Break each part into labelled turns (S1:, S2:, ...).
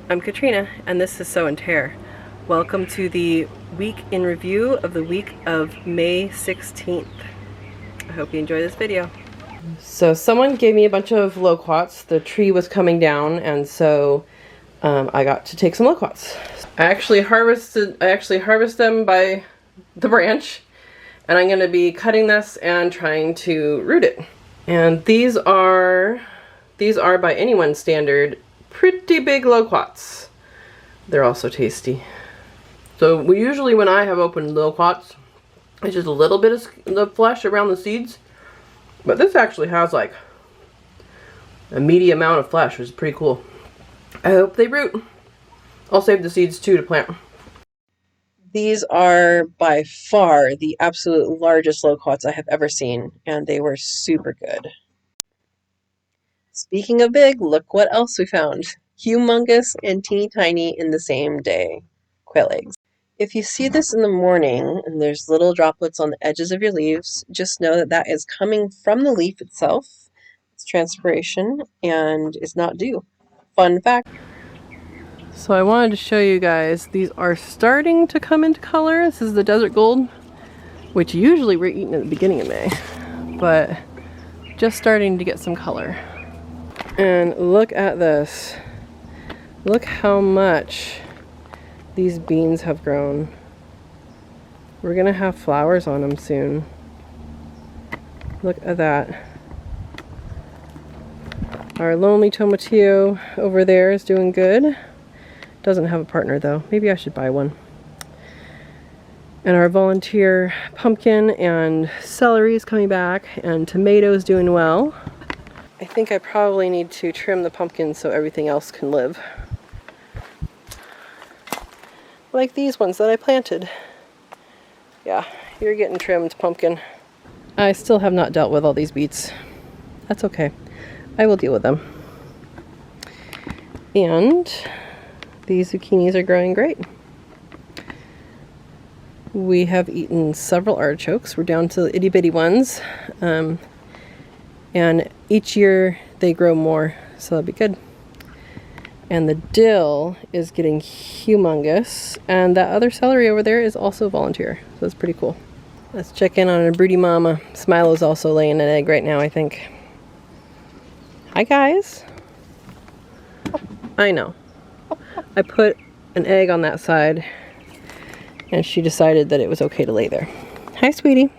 S1: I'm Katrina, and this is Sew and Tare. Welcome to the week in review of the week of May 16th. I hope you enjoy this video. So someone gave me a bunch of loquats. The tree was coming down, and so I got to take some loquats. I actually harvest them by the branch, and I'm going to be cutting this and trying to root it. And these are by anyone's standard pretty big loquats. They're also tasty. So usually when I have opened loquats, it's just a little bit of the flesh around the seeds. But this actually has like a meaty amount of flesh, which is pretty cool. I hope they root. I'll save the seeds too to plant. These are by far the absolute largest loquats I have ever seen, and they were super good. Speaking of big, look what else we found. Humongous and teeny tiny in the same day. Quail eggs. If you see this in the morning and there's little droplets on the edges of your leaves, just know that that is coming from the leaf itself. It's transpiration and is not dew. Fun fact. So I wanted to show you guys, these are starting to come into color. This is the desert gold, which usually we're eating at the beginning of May, but just starting to get some color. And look at this. Look how much these beans have grown. We're gonna have flowers on them soon. Look at that. Our lonely tomatillo over there is doing good. Doesn't have a partner though. Maybe I should buy one. And our volunteer pumpkin and celery is coming back, and tomato is doing well. I think I probably need to trim the pumpkins so everything else can live. Like these ones that I planted. Yeah, you're getting trimmed, pumpkin. I still have not dealt with all these beets. That's okay. I will deal with them. And these zucchinis are growing great. We have eaten several artichokes. We're down to the itty bitty ones. And each year they grow more, so that'll be good. And the dill is getting humongous. And that other celery over there is also volunteer. So that's pretty cool. Let's check in on a broody mama. Smilo's also laying an egg right now, I think. Hi, guys. I know. I put an egg on that side, and she decided that it was okay to lay there. Hi, sweetie.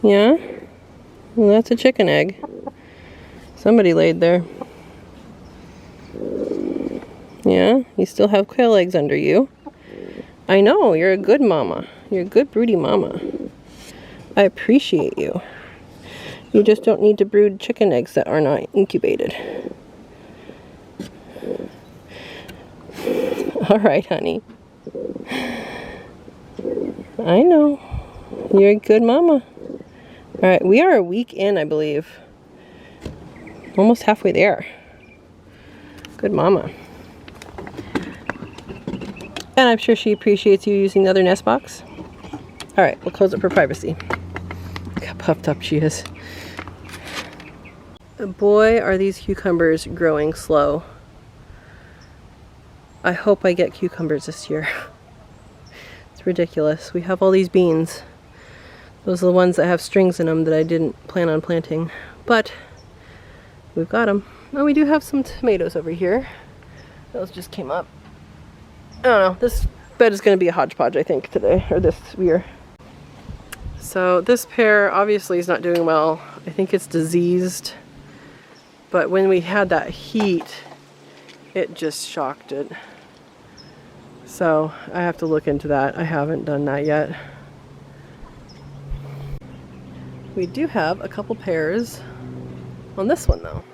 S1: Yeah? Well, that's a chicken egg. Somebody laid there. Yeah? You still have quail eggs under you. I know, you're a good mama. You're a good broody mama. I appreciate you. You just don't need to brood chicken eggs that are not incubated. All right, honey. I know. You're a good mama. All right, we are a week in, I believe. Almost halfway there. Good mama. And I'm sure she appreciates you using the other nest box. All right, we'll close it for privacy. Look how puffed up she is. Boy, are these cucumbers growing slow. I hope I get cucumbers this year. It's ridiculous. We have all these beans. Those are the ones that have strings in them that I didn't plan on planting. But we've got them. And we do have some tomatoes over here. Those just came up. I don't know. This bed is going to be a hodgepodge, I think, today. Or this year. So this pear obviously is not doing well. I think it's diseased. But when we had that heat, it just shocked it. So I have to look into that. I haven't done that yet. We do have a couple pears on this one though.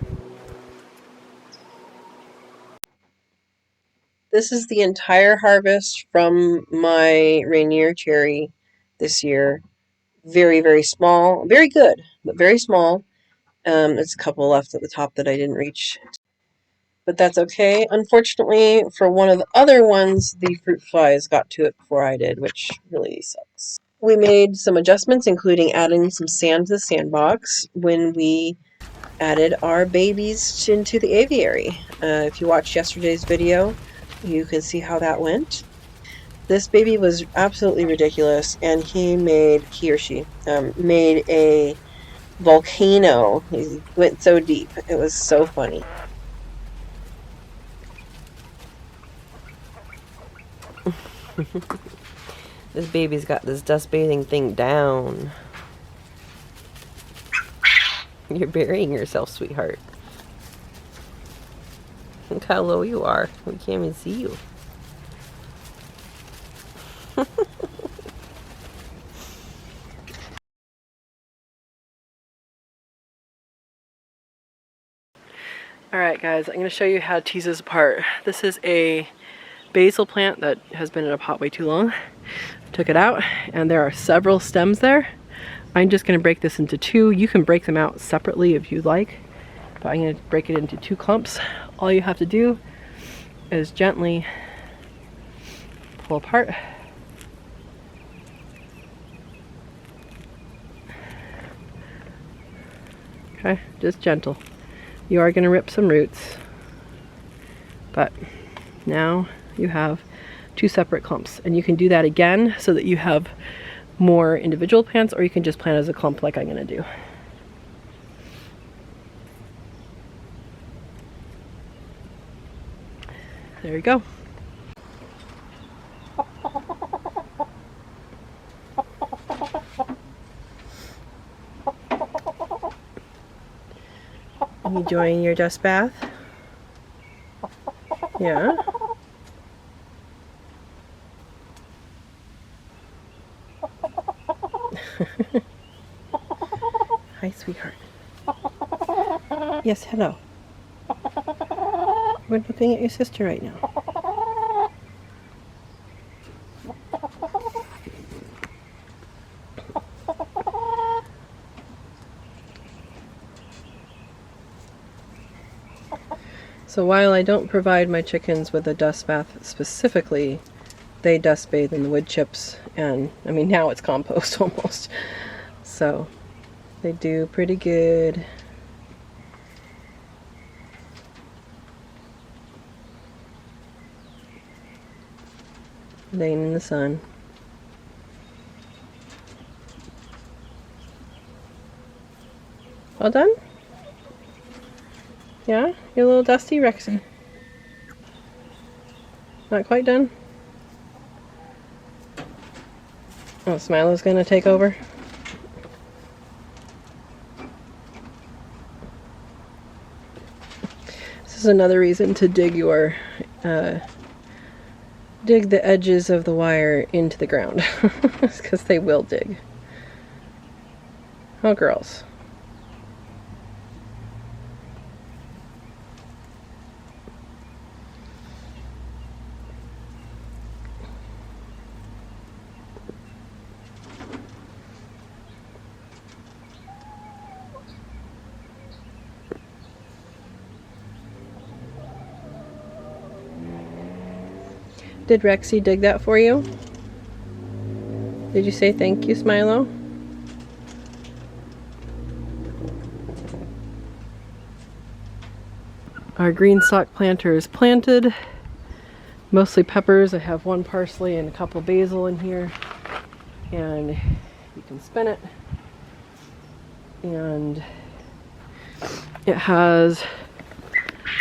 S1: This is the entire harvest from my Rainier cherry this year. Very, very small. Very good, but very small. There's a couple left at the top that I didn't reach. But that's okay. Unfortunately, for one of the other ones, the fruit flies got to it before I did, which really sucks. We made some adjustments, including adding some sand to the sandbox when we added our babies into the aviary. If you watched yesterday's video, you can see how that went. This baby was absolutely ridiculous, and he or she made a volcano. He went so deep. It was so funny. This baby's got this dust bathing thing down. You're burying yourself, sweetheart. Look how low you are. We can't even see you. Alright guys, I'm going to show you how to tease this apart. This is a basil plant that has been in a pot way too long. Took it out, and there are several stems there. I'm just going to break this into two. You can break them out separately if you'd like, but I'm going to break it into two clumps. All you have to do is gently pull apart. Okay, just gentle. You are going to rip some roots, but now you have two separate clumps, and you can do that again so that you have more individual plants, or you can just plant as a clump like I'm going to do. There you go. You enjoying your dust bath? Yeah? Hi, sweetheart. Yes, hello. We're looking at your sister right now. So while I don't provide my chickens with a dust bath specifically, they dust bathe in the wood chips, and I mean now it's compost almost. So they do pretty good. Laying in the sun. All done? Yeah? You're a little dusty, Rexy? Not quite done? Oh, Smilo's gonna take over? This is another reason to dig your, dig the edges of the wire into the ground. It's because they will dig. Oh, girls. Did Rexy dig that for you? Did you say thank you, Smilo? Our green stalk planter is planted. Mostly peppers. I have one parsley and a couple basil in here. And you can spin it. And it has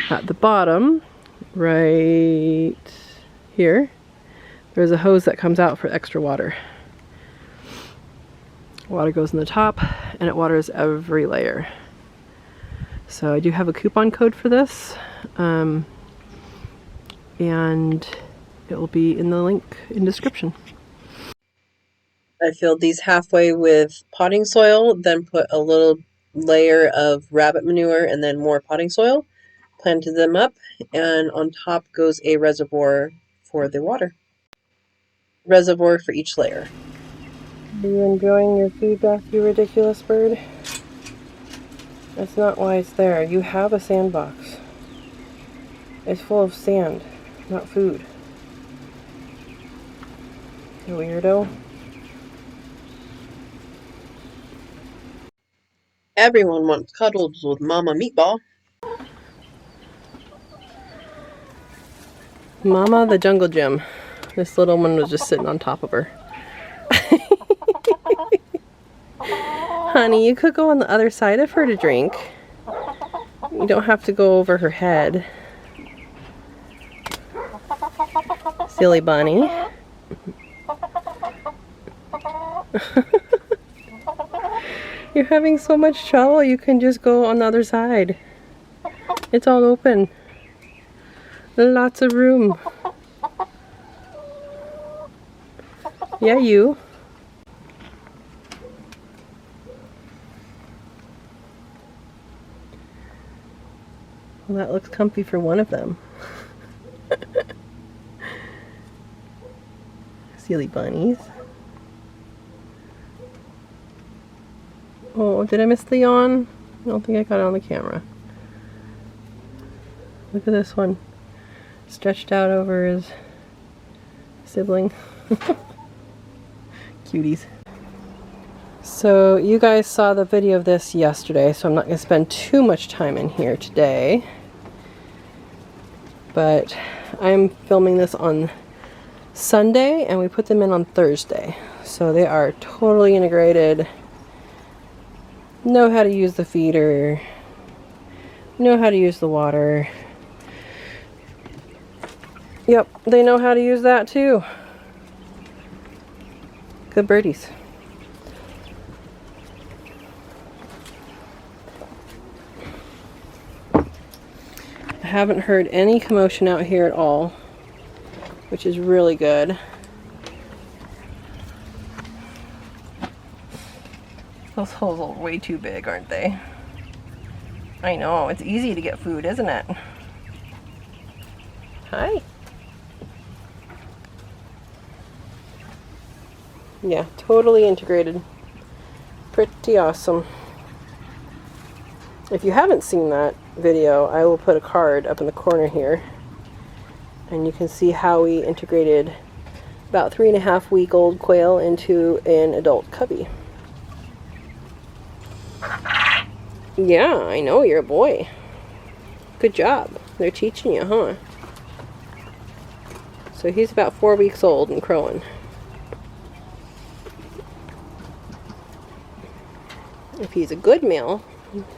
S1: at the bottom, right here, there's a hose that comes out for extra water. Water goes in the top and it waters every layer. So I do have a coupon code for this, and it will be in the link in description. I filled these halfway with potting soil, then put a little layer of rabbit manure and then more potting soil, planted them up, and on top goes a reservoir for the water. Reservoir for each layer. Are you enjoying your food bath, you ridiculous bird? That's not why it's there. You have a sandbox. It's full of sand, not food. You weirdo. Everyone wants cuddles with Mama Meatball. Mama the Jungle Gym. This little one was just sitting on top of her. Honey, you could go on the other side of her to drink. You don't have to go over her head. Silly bunny. You're having so much trouble, you can just go on the other side. It's all open. Lots of room. Yeah, you. Well, that looks comfy for one of them. Silly bunnies. Oh, did I miss the yawn? I don't think I got it on the camera. Look at this one. Stretched out over his sibling. Cuties. So you guys saw the video of this yesterday, so I'm not going to spend too much time in here today. But I'm filming this on Sunday and we put them in on Thursday. So they are totally integrated. Know how to use the feeder. Know how to use the water. Yep, they know how to use that too. Good birdies. I haven't heard any commotion out here at all, which is really good. Those holes are way too big, aren't they? I know, it's easy to get food, isn't it? Hi. Yeah, totally integrated. Pretty awesome. If you haven't seen that video, I will put a card up in the corner here. And you can see how we integrated about 3.5-week-old quail into an adult cubby. Yeah, I know, you're a boy. Good job. They're teaching you, huh? So he's about 4 weeks old and crowing. If he's a good male,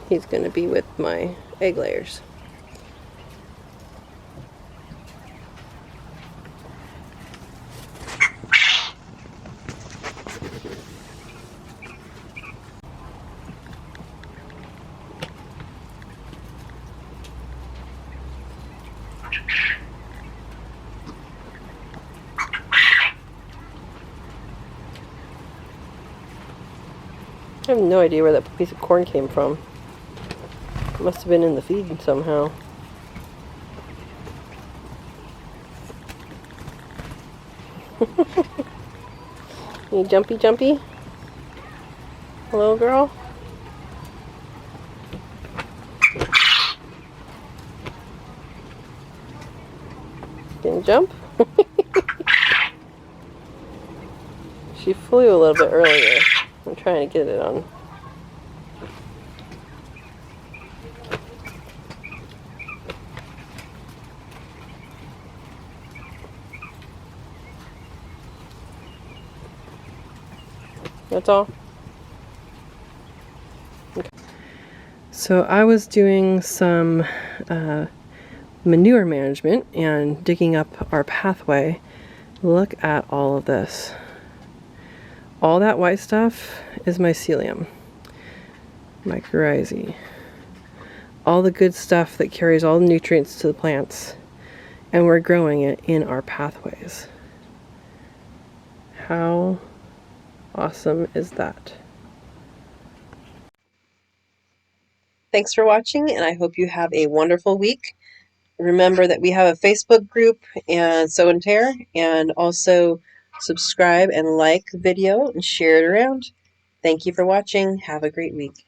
S1: he's going to be with my egg layers. I have no idea where that piece of corn came from. It must have been in the feed somehow. You jumpy jumpy? Hello, girl? Can you jump? She flew a little bit earlier. I'm trying to get it on. That's all. Okay. So I was doing some manure management and digging up our pathway. Look at all of this. All that white stuff is mycelium, mycorrhizae. All the good stuff that carries all the nutrients to the plants, and we're growing it in our pathways. How awesome is that? Thanks for watching, and I hope you have a wonderful week. Remember that we have a Facebook group and so and Tare, and also subscribe and like the video and share it around. Thank you for watching. Have a great week.